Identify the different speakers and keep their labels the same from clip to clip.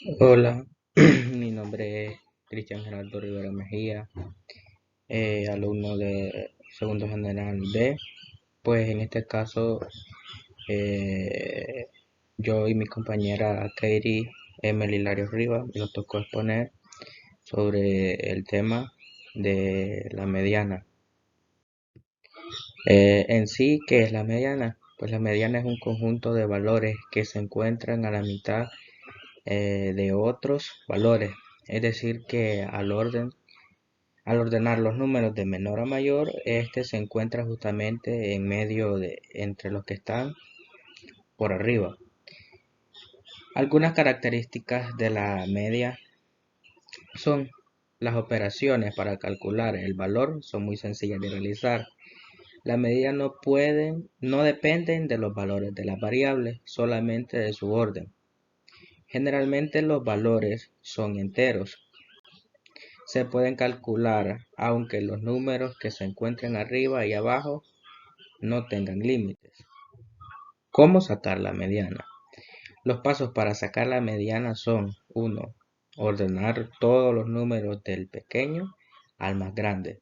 Speaker 1: Hola, mi nombre es Cristian Gerardo Rivera Mejía, alumno de segundo general B. Pues en este caso, eh, yo y mi compañera Katie Emily Larios Rivas nos tocó exponer sobre el tema de la mediana. En sí, ¿qué es la mediana? Pues la mediana es un conjunto de valores que se encuentran a la mitad de otros valores. Es decir, que al ordenar los números de menor a mayor, este se encuentra justamente en medio de entre los que están por arriba. Algunas características de la media son: las operaciones para calcular el valor son muy sencillas de realizar. La medida no dependen de los valores de las variables, solamente de su orden. Generalmente los valores son enteros. Se pueden calcular aunque los números que se encuentren arriba y abajo no tengan límites. ¿Cómo sacar la mediana? Los pasos para sacar la mediana son: 1. Ordenar todos los números del pequeño al más grande.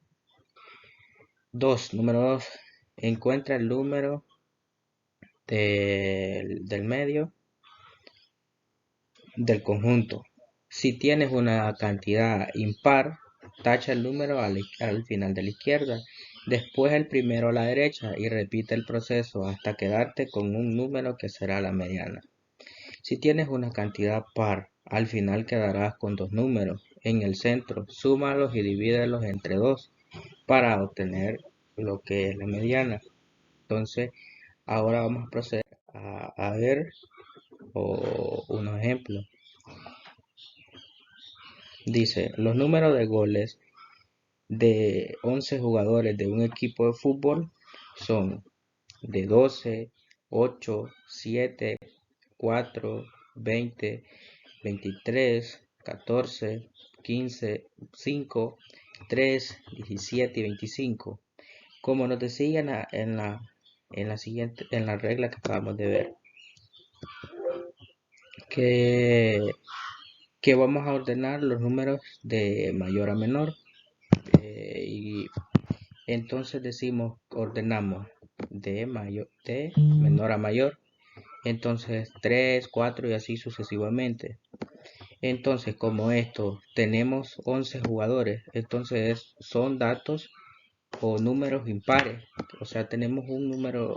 Speaker 1: 2. Número 2. Encuentra el número del medio del conjunto. Si tienes una cantidad impar, tacha el número al final de la izquierda, después el primero a la derecha y repite el proceso hasta quedarte con un número que será la mediana. Si tienes una cantidad par, al final quedarás con dos números en el centro. Súmalos y divídelos entre 2 para obtener lo que es la mediana. Entonces, ahora vamos a proceder a ver unos ejemplos. Dice: los números de goles de 11 jugadores de un equipo de fútbol son de 12, 8, 7, 4, 20, 23, 14, 15, 5, 3, 17 y 25. Como nos decía en la regla que acabamos de ver, que, que vamos a ordenar los números de mayor a menor. Y entonces ordenamos de menor a mayor. Entonces 3, 4 y así sucesivamente. Entonces, como esto tenemos 11 jugadores, entonces son datos o números impares. O sea, tenemos un número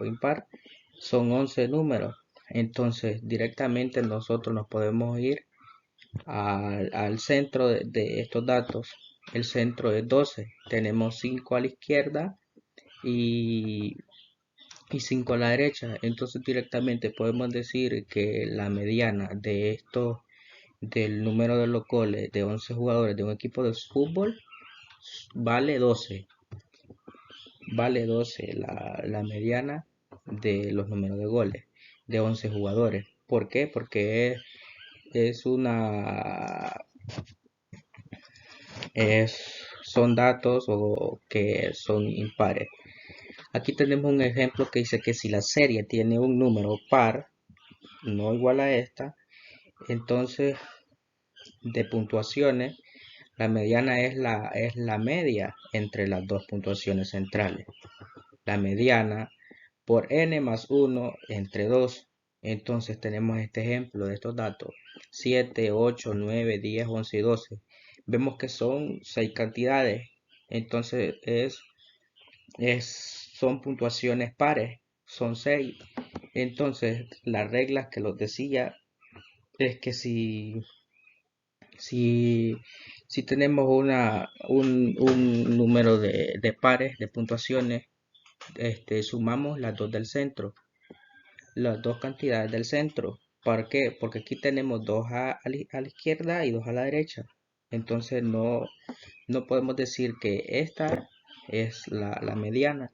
Speaker 1: impar, son 11 números. Entonces, directamente nosotros nos podemos ir al centro de estos datos. El centro es 12. Tenemos 5 a la izquierda y 5 a la derecha. Entonces, directamente podemos decir que la mediana del número de los goles de 11 jugadores de un equipo de fútbol vale 12. Vale 12 la mediana de los números de goles de 11 jugadores. ¿Por qué? Porque es una son datos o que son impares. Aquí tenemos un ejemplo que dice que si la serie tiene un número par no igual a esta, entonces de puntuaciones, la mediana es la media entre las dos puntuaciones centrales. La mediana por n más 1 entre 2. Entonces tenemos este ejemplo de estos datos: 7, 8, 9, 10, 11 y 12. Vemos que son 6 cantidades. Entonces son puntuaciones pares, son 6. Entonces la regla que los decía es que si, si tenemos un número de pares, de puntuaciones, sumamos las dos del centro, las dos cantidades del centro. ¿Por qué? Porque aquí tenemos dos a la izquierda y dos a la derecha. Entonces no podemos decir que esta es la mediana.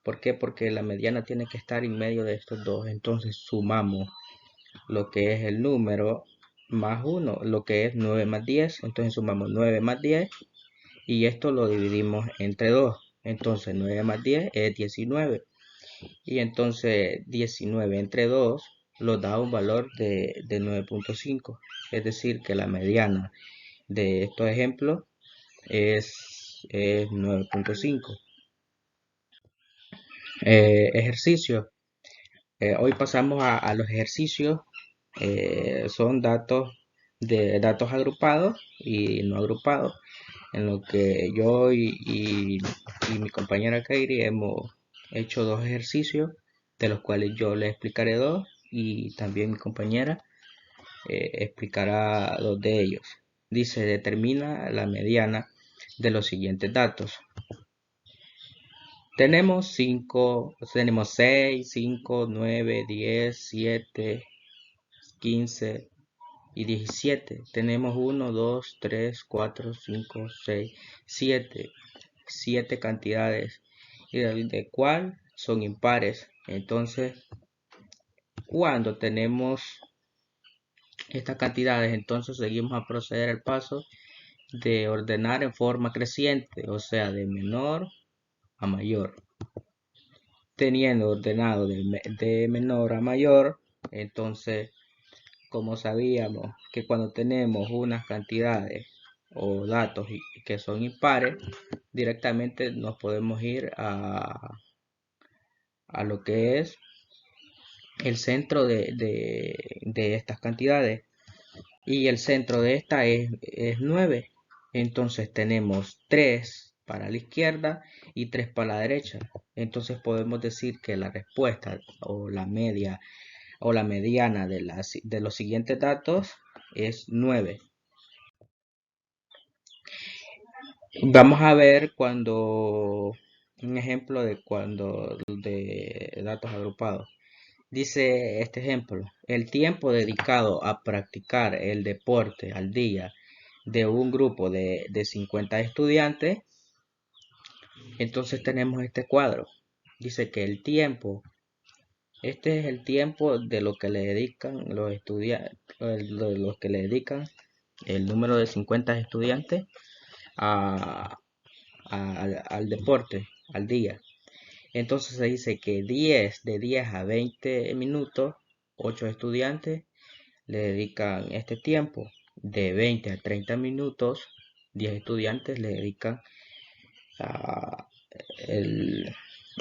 Speaker 1: ¿Por qué? Porque la mediana tiene que estar en medio de estos dos. Entonces sumamos lo que es el número más 1, lo que es 9 más 10. Entonces sumamos 9 más 10 y esto lo dividimos entre 2. Entonces 9 más 10 es 19. Y entonces 19 entre 2 nos da un valor de 9.5. Es decir, que la mediana de estos ejemplos es 9.5. Ejercicios. Hoy pasamos a los ejercicios. Son datos agrupados y no agrupados, en lo que yo y mi compañera Kairi hemos hecho 2 ejercicios, de los cuales yo le explicaré 2 y también mi compañera explicará 2 de ellos. Dice, determina la mediana de los siguientes datos. Tenemos 6, 5, 9, 10, 7, 15 y 17. Tenemos 1, 2, 3, 4, 5, 6, 7 cantidades, y de cuál son impares. Entonces, cuando tenemos estas cantidades, entonces seguimos a proceder al paso de ordenar en forma creciente, o sea, de menor a mayor. Teniendo ordenado de menor a mayor, entonces, como sabíamos que cuando tenemos unas cantidades o datos que son impares, directamente nos podemos ir a lo que es el centro de estas cantidades, y el centro de esta es 9. Entonces tenemos 3 para la izquierda y 3 para la derecha. Entonces podemos decir que la respuesta o la media o la mediana de los siguientes datos es 9. Vamos a ver un ejemplo de datos agrupados. Dice este ejemplo: el tiempo dedicado a practicar el deporte al día de un grupo de 50 estudiantes. Entonces tenemos este cuadro. Dice que este es el tiempo de lo que le dedican los estudiantes, los que le dedican el número de 50 estudiantes al deporte al día. Entonces se dice que de 10 a 20 minutos, 8 estudiantes le dedican este tiempo. De 20 a 30 minutos, 10 estudiantes le dedican a,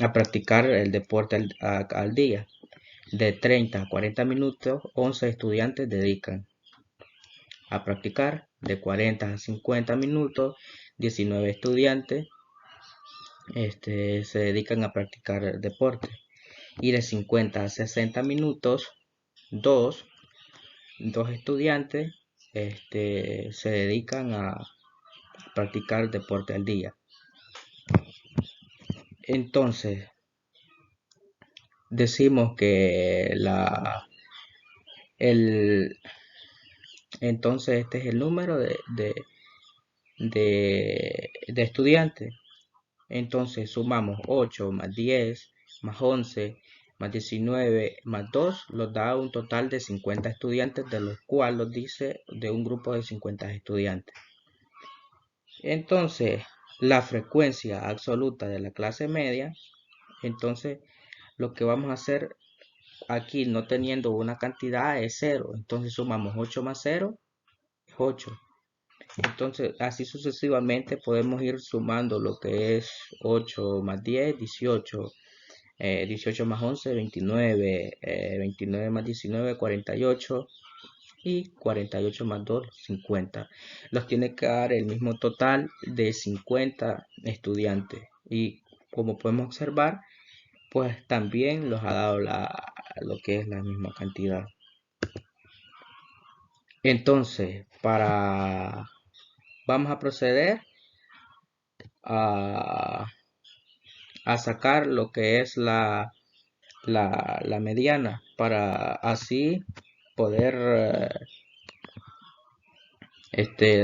Speaker 1: a practicar el deporte al día. De 30 a 40 minutos, 11 estudiantes dedican a practicar. De 40 a 50 minutos, 19 estudiantes se dedican a practicar el deporte. Y de 50 a 60 minutos, dos estudiantes se dedican a practicar deporte al día. Entonces, decimos que entonces este es el número de estudiantes. Entonces sumamos 8 más 10 más 11 más 19 más 2, nos da un total de 50 estudiantes, de los cuales nos dice de un grupo de 50 estudiantes. Entonces, la frecuencia absoluta de la clase media, entonces lo que vamos a hacer aquí, no teniendo una cantidad, es 0. Entonces sumamos 8 más 0 es 8. Entonces, así sucesivamente podemos ir sumando lo que es 8 más 10, 18. 18 más 11, 29. 29 más 19, 48. Y 48 más 2, 50. Los tiene que dar el mismo total de 50 estudiantes. Y como podemos observar, pues también los ha dado lo que es la misma cantidad. Entonces, vamos a proceder a sacar lo que es la mediana, para así poder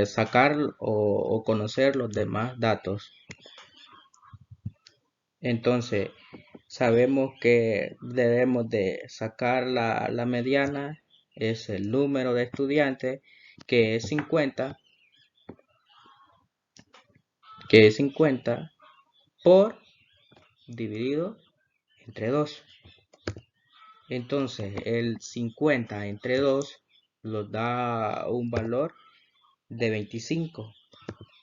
Speaker 1: sacar o conocer los demás datos. Entonces, sabemos que debemos de sacar la mediana, es el número de estudiantes, que es 50, por dividido entre 2. Entonces el 50 entre 2 nos da un valor de 25.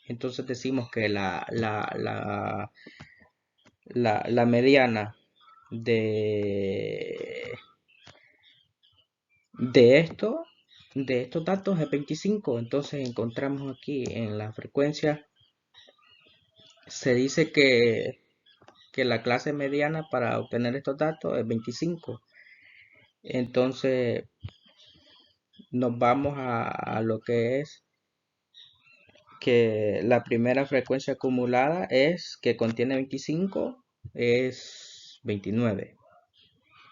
Speaker 1: Entonces decimos que la mediana de, de esto, de estos datos es 25. Entonces encontramos aquí en la frecuencia, se dice que la clase mediana para obtener estos datos es 25. Entonces nos vamos a lo que es que la primera frecuencia acumulada es que contiene 25, es 29.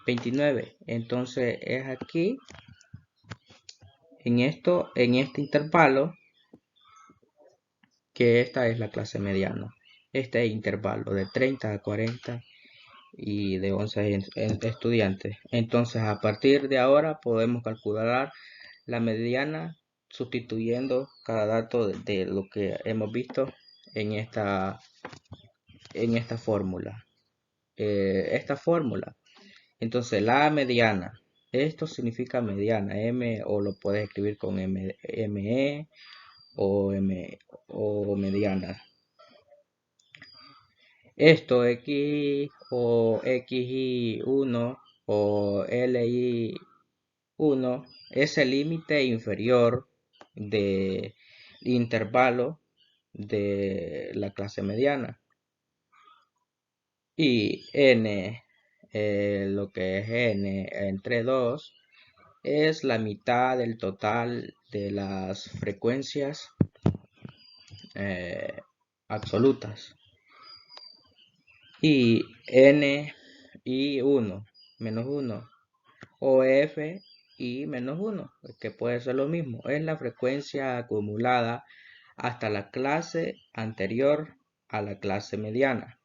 Speaker 1: 29. Entonces es aquí, en este intervalo, que esta es la clase mediana. Este intervalo de 30 a 40 y de 11 estudiantes. Entonces a partir de ahora podemos calcular la mediana sustituyendo cada dato de lo que hemos visto en esta fórmula. Esta fórmula. Entonces la mediana. Esto significa mediana. M o lo puedes escribir con ME o mediana. Esto X o XI1 o LI1 es el límite inferior de intervalo de la clase mediana. Y n, lo que es n entre 2, es la mitad del total de las frecuencias absolutas. Y n y 1 menos 1 o f y menos 1, que puede ser lo mismo, es la frecuencia acumulada hasta la clase anterior a la clase mediana.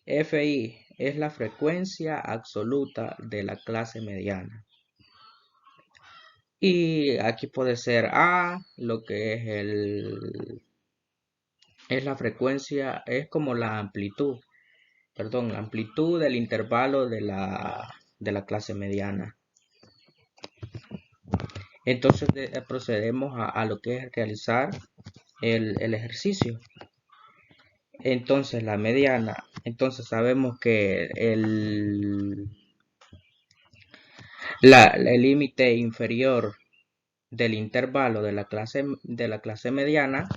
Speaker 1: Fi es la frecuencia absoluta de la clase mediana. Y aquí puede ser A, lo que es la frecuencia, es como la amplitud del intervalo de la clase mediana. Entonces procedemos a lo que es realizar el ejercicio. Entonces la mediana, entonces sabemos que el límite inferior del intervalo de la clase mediana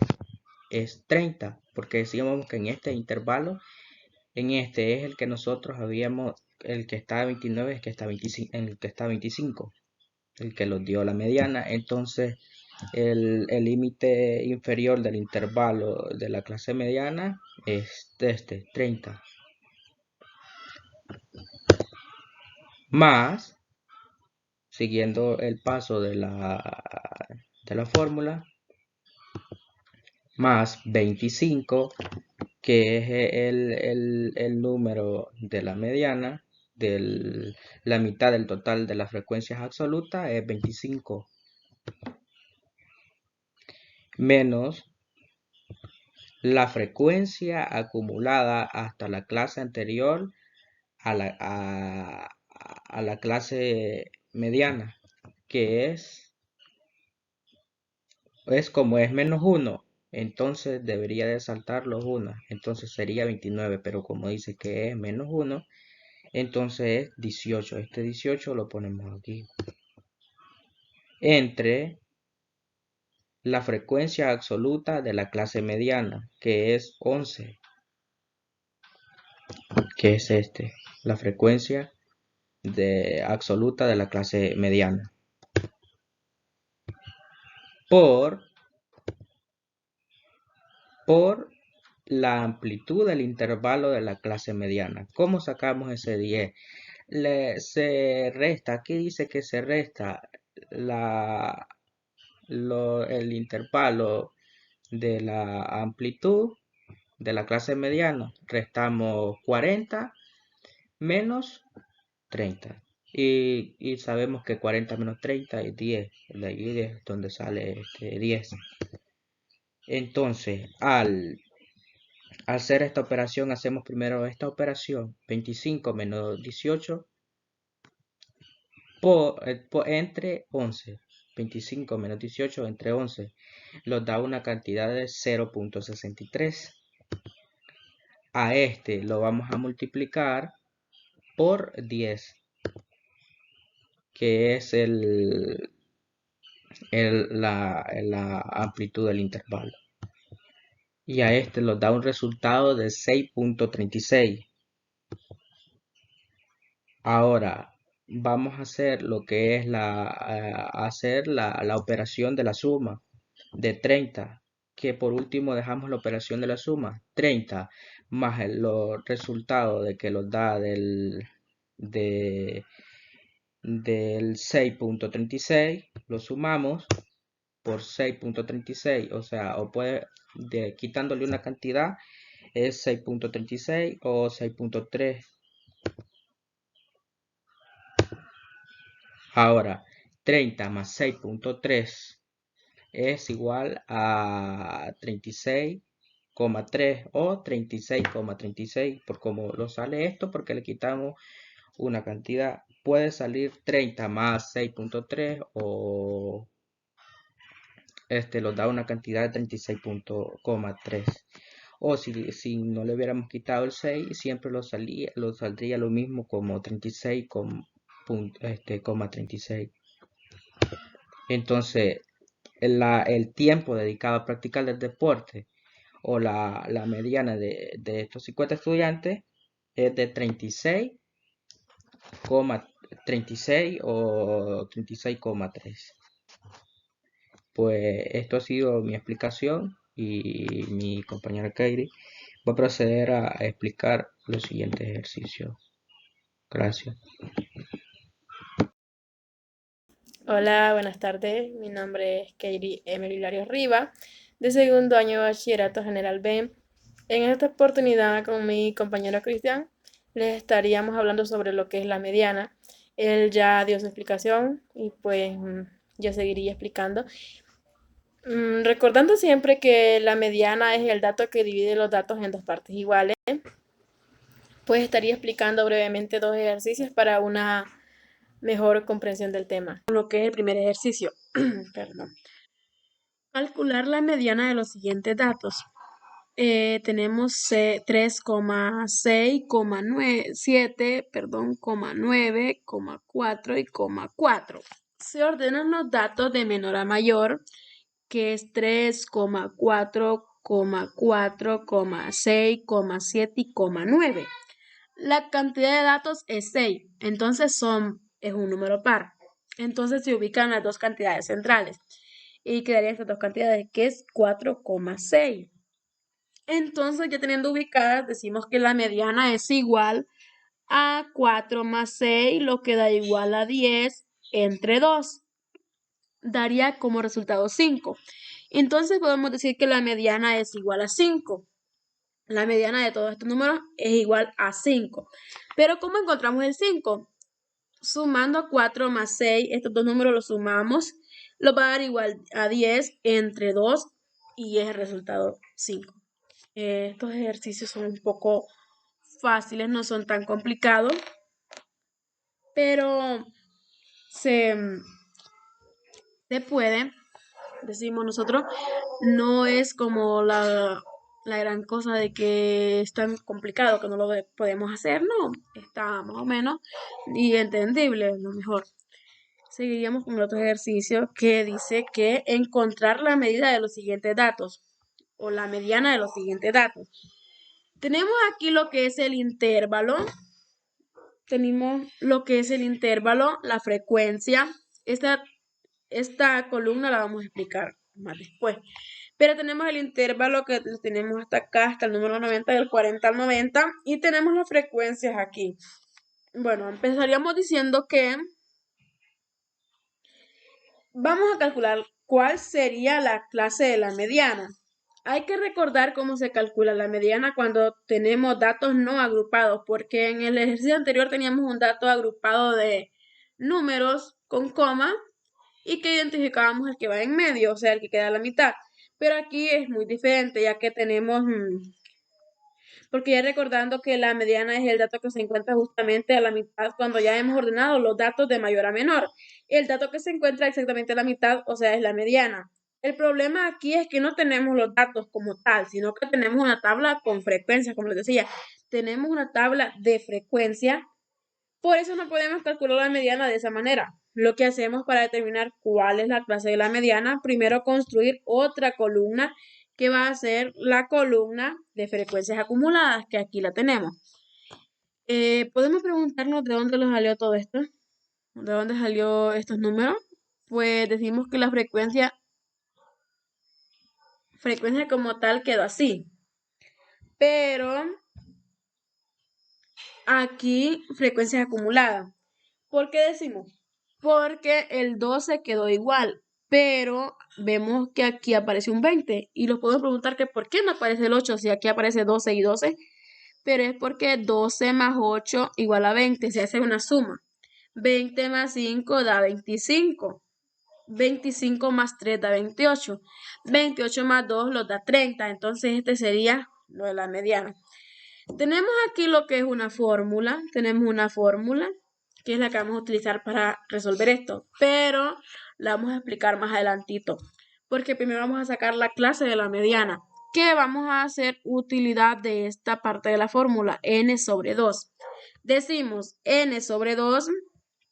Speaker 1: es 30, porque decíamos que en este intervalo, en este es el que nosotros habíamos, el que está 29, el que está 25, el que está 25, el que nos dio la mediana. Entonces el límite inferior del intervalo de la clase mediana es este 30, más, siguiendo el paso de la fórmula, más 25, que es el número de la mediana, la mitad del total de las frecuencias absolutas es 25, menos la frecuencia acumulada hasta la clase anterior a la clase mediana, que es como es menos 1, entonces debería de saltar los 1, entonces sería 29, pero como dice que es menos 1, entonces es 18. Este 18 lo ponemos aquí. Entre la frecuencia absoluta de la clase mediana, que es 11, que es la frecuencia absoluta de la clase mediana, por la amplitud del intervalo de la clase mediana. ¿Cómo sacamos ese 10? Se resta, aquí dice que se resta el intervalo de la amplitud de la clase mediana. Restamos 40 menos 30. Y sabemos que 40 menos 30 es 10. De ahí es donde sale 10. Entonces, al hacer esta operación, hacemos primero esta operación. 25 menos 18 entre 11. 25 menos 18 entre 11 nos da una cantidad de 0.63. A este lo vamos a multiplicar por 10, que es la amplitud del intervalo. Y a este nos da un resultado de 6.36. Ahora vamos a hacer lo que es la operación de la suma de 30, que por último dejamos la operación de la suma 30 más los resultados de que nos da del 6.36, lo sumamos por 6.36, o sea, quitándole una cantidad es 6.36 o 6.3. Ahora, 30 más 6.3 es igual a 36,3 o 36,36, por como lo sale esto, porque le quitamos una cantidad. Puede salir 30 más 6.3 o nos da una cantidad de 36,3. O si no le hubiéramos quitado el 6, siempre saldría lo mismo como 36,36. Entonces, el tiempo dedicado a practicar el deporte o la mediana de estos 50 estudiantes es de 36 o 36,3. Pues esto ha sido mi explicación y mi compañera Kairi va a proceder a explicar los siguientes ejercicios. Gracias.
Speaker 2: Hola, buenas tardes. Mi nombre es Kairi Emily Larios Riva, de segundo año de Bachillerato General B. En esta oportunidad, con mi compañero Cristian, les estaríamos hablando sobre lo que es la mediana. Él ya dio su explicación y pues yo seguiría explicando. Recordando siempre que la mediana es el dato que divide los datos en dos partes iguales, pues estaría explicando brevemente dos ejercicios para una mejor comprensión del tema. Lo que es el primer ejercicio. Perdón. Calcular la mediana de los siguientes datos. Tenemos 3,6,7, 9,4 y 4. Se ordenan los datos de menor a mayor, que es 3,4, 4, 6, 7 y 9. La cantidad de datos es 6, entonces es un número par. Entonces se ubican las dos cantidades centrales y quedarían estas dos cantidades, que es 4,6. Entonces, ya teniendo ubicadas, decimos que la mediana es igual a 4 más 6, lo que da igual a 10 entre 2. Daría como resultado 5. Entonces podemos decir que la mediana es igual a 5. La mediana de todos estos números es igual a 5. Pero ¿cómo encontramos el 5? Sumando 4 más 6, estos dos números los sumamos, los va a dar igual a 10 entre 2 y es el resultado 5. Estos ejercicios son un poco fáciles, no son tan complicados, pero se puede, decimos nosotros, no es como la gran cosa de que es tan complicado que no lo podemos hacer, no, está más o menos y entendible, lo mejor. Seguiríamos con el otro ejercicio que dice que encontrar la medida de los siguientes datos o la mediana de los siguientes datos. Tenemos aquí lo que es el intervalo. Tenemos lo que es el intervalo, la frecuencia. Esta columna la vamos a explicar más después. Pero tenemos el intervalo que lo tenemos hasta acá, hasta el número 90, del 40 al 90. Y tenemos las frecuencias aquí. Bueno, empezaríamos diciendo que vamos a calcular cuál sería la clase de la mediana. Hay que recordar cómo se calcula la mediana cuando tenemos datos no agrupados, porque en el ejercicio anterior teníamos un dato agrupado de números con coma y que identificábamos el que va en medio, o sea, el que queda a la mitad. Pero aquí es muy diferente, ya que tenemos, porque ya recordando que la mediana es el dato que se encuentra justamente a la mitad cuando ya hemos ordenado los datos de mayor a menor. El dato que se encuentra exactamente a la mitad, o sea, es la mediana. El problema aquí es que no tenemos los datos como tal, sino que tenemos una tabla con frecuencia, como les decía. Tenemos una tabla de frecuencia, por eso no podemos calcular la mediana de esa manera. Lo que hacemos para determinar cuál es la clase de la mediana, primero construir otra columna que va a ser la columna de frecuencias acumuladas, que aquí la tenemos. Podemos preguntarnos de dónde nos salió todo esto, de dónde salió estos números. Pues decimos que la frecuencia como tal quedó así. Pero aquí frecuencias acumuladas. ¿Por qué decimos? Porque el 12 quedó igual, pero vemos que aquí aparece un 20 y nos podemos preguntar que por qué no aparece el 8 si aquí aparece 12 y 12, pero es porque 12 más 8 igual a 20, se hace una suma. 20 más 5 da 25. 25 más 3 da 28. 28 más 2 lo da 30. Entonces este sería lo de la mediana. Tenemos aquí lo que es una fórmula. Tenemos una fórmula que es la que vamos a utilizar para resolver esto. Pero la vamos a explicar más adelantito. Porque primero vamos a sacar la clase de la mediana. Que vamos a hacer utilidad de esta parte de la fórmula. N sobre 2. Decimos N sobre 2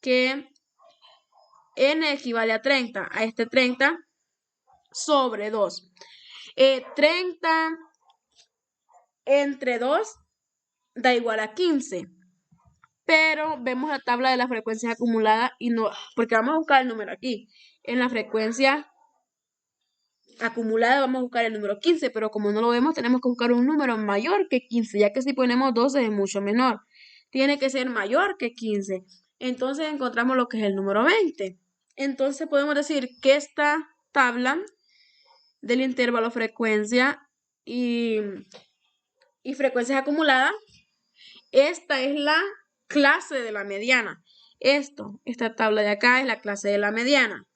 Speaker 2: que N equivale a 30. A este 30 sobre 2. 30 entre 2 da igual a 15. Pero vemos la tabla de las frecuencias acumuladas y no, porque vamos a buscar el número aquí. En la frecuencia acumulada vamos a buscar el número 15, pero como no lo vemos, tenemos que buscar un número mayor que 15, ya que si ponemos 12 es mucho menor. Tiene que ser mayor que 15. Entonces encontramos lo que es el número 20. Entonces podemos decir que esta tabla del intervalo frecuencia y frecuencias acumuladas, esta es la clase de la mediana. Esta tabla de acá es la clase de la mediana.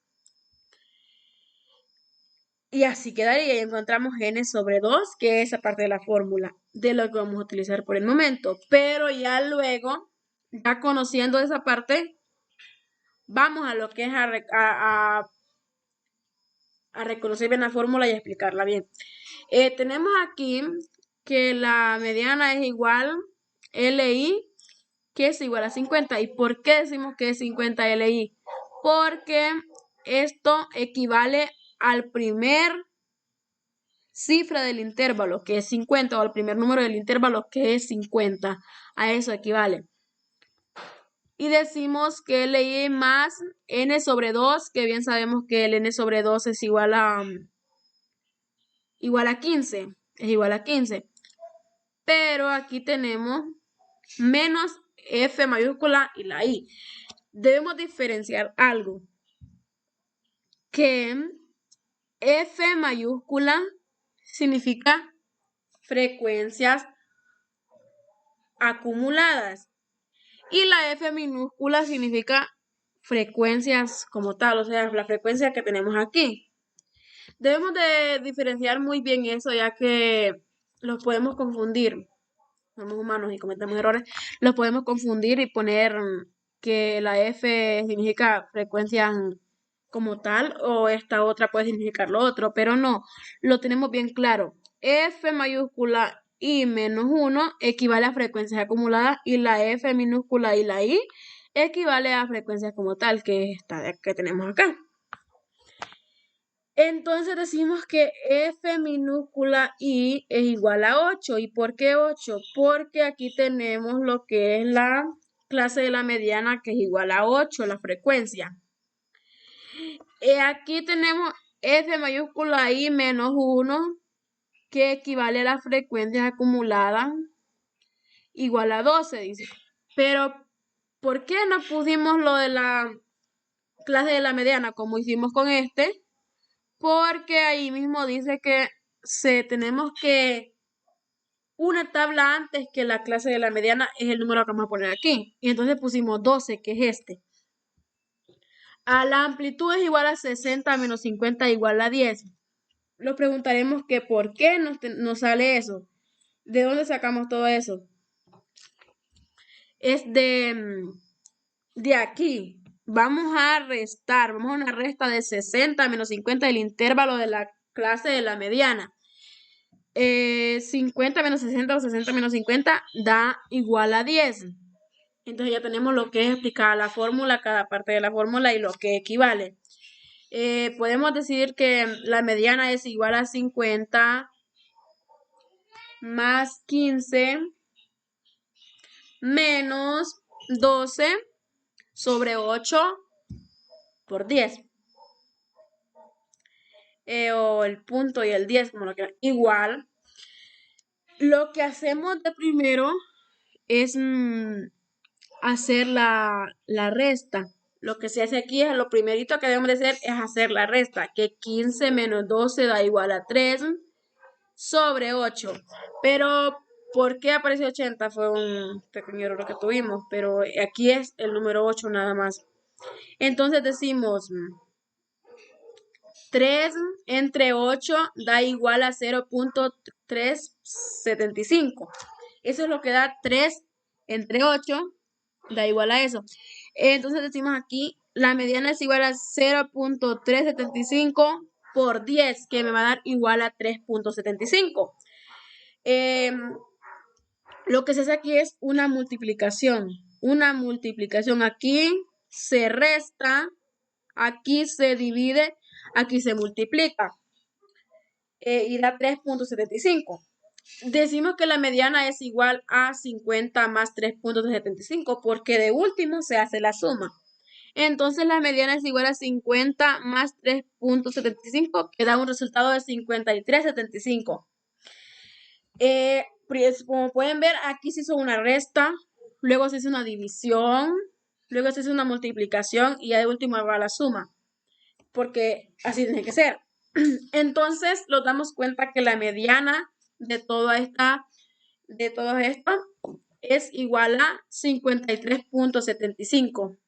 Speaker 2: Y así quedaría, y encontramos n sobre 2, que es esa parte de la fórmula de lo que vamos a utilizar por el momento. Pero ya luego, ya conociendo esa parte, vamos a lo que es a reconocer bien la fórmula y a explicarla bien. Tenemos aquí que la mediana es igual LI, que es igual a 50. ¿Y por qué decimos que es 50 LI? Porque esto equivale al primer cifra del intervalo, que es 50, o al primer número del intervalo, que es 50. A eso equivale. Y decimos que LI más n sobre 2, que bien sabemos que el n sobre 2 es igual a 15. Es igual a 15. Pero aquí tenemos menos F mayúscula y la I. Debemos diferenciar algo. Que F mayúscula significa frecuencias acumuladas y la F minúscula significa frecuencias como tal, o sea, la frecuencia que tenemos aquí. Debemos de diferenciar muy bien eso, ya que los podemos confundir. Somos humanos y cometemos errores. Los podemos confundir y poner que la F significa frecuencias como tal, o esta otra puede significar lo otro, pero no, lo tenemos bien claro. F mayúscula I menos 1 equivale a frecuencias acumuladas y la F minúscula y la I equivale a frecuencias como tal, que es esta que tenemos acá. Entonces decimos que F minúscula I es igual a 8. ¿Y por qué 8? Porque aquí tenemos lo que es la clase de la mediana, que es igual a 8, la frecuencia. Aquí tenemos F mayúscula I menos 1, que equivale a la frecuencia acumulada, igual a 12, dice. Pero, ¿por qué no pusimos lo de la clase de la mediana como hicimos con este? Porque ahí mismo dice que tenemos que una tabla antes que la clase de la mediana es el número que vamos a poner aquí. Y entonces pusimos 12, que es este. A la amplitud es igual a 60 menos 50 igual a 10. Nos preguntaremos que por qué nos sale eso. ¿De dónde sacamos todo eso? Es de aquí. Vamos a restar, vamos a una resta de 60 menos 50 del intervalo de la clase de la mediana. 50 menos 60 o 60 menos 50 da igual a 10. Entonces ya tenemos lo que es explicada la fórmula, cada parte de la fórmula y lo que equivale. Podemos decir que la mediana es igual a 50 más 15 menos 12 sobre 8 por 10. O el punto y el 10, como lo quieran. Igual, lo que hacemos de primero es hacer la resta. Lo que se hace aquí es lo primerito que debemos de hacer es hacer la resta, que 15 menos 12 da igual a 3 sobre 8. Pero, ¿por qué apareció 80? Fue un pequeño error que tuvimos, pero aquí es el número 8 nada más. Entonces decimos 3 entre 8 da igual a 0.375. Eso es lo que da 3 entre 8, da igual a eso. Entonces decimos aquí, la mediana es igual a 0.375 por 10, que me va a dar igual a 3.75. Lo que se hace aquí es una multiplicación. Una multiplicación. Aquí se resta, aquí se divide, aquí se multiplica. Y da 3.75. Decimos que la mediana es igual a 50 más 3.75 porque de último se hace la suma. Entonces la mediana es igual a 50 más 3.75 que da un resultado de 53.75. Como pueden ver, aquí se hizo una resta, luego se hizo una división, luego se hizo una multiplicación y ya de último va la suma, porque así tiene que ser. Entonces nos damos cuenta que la mediana de todo esto es igual a 53.75.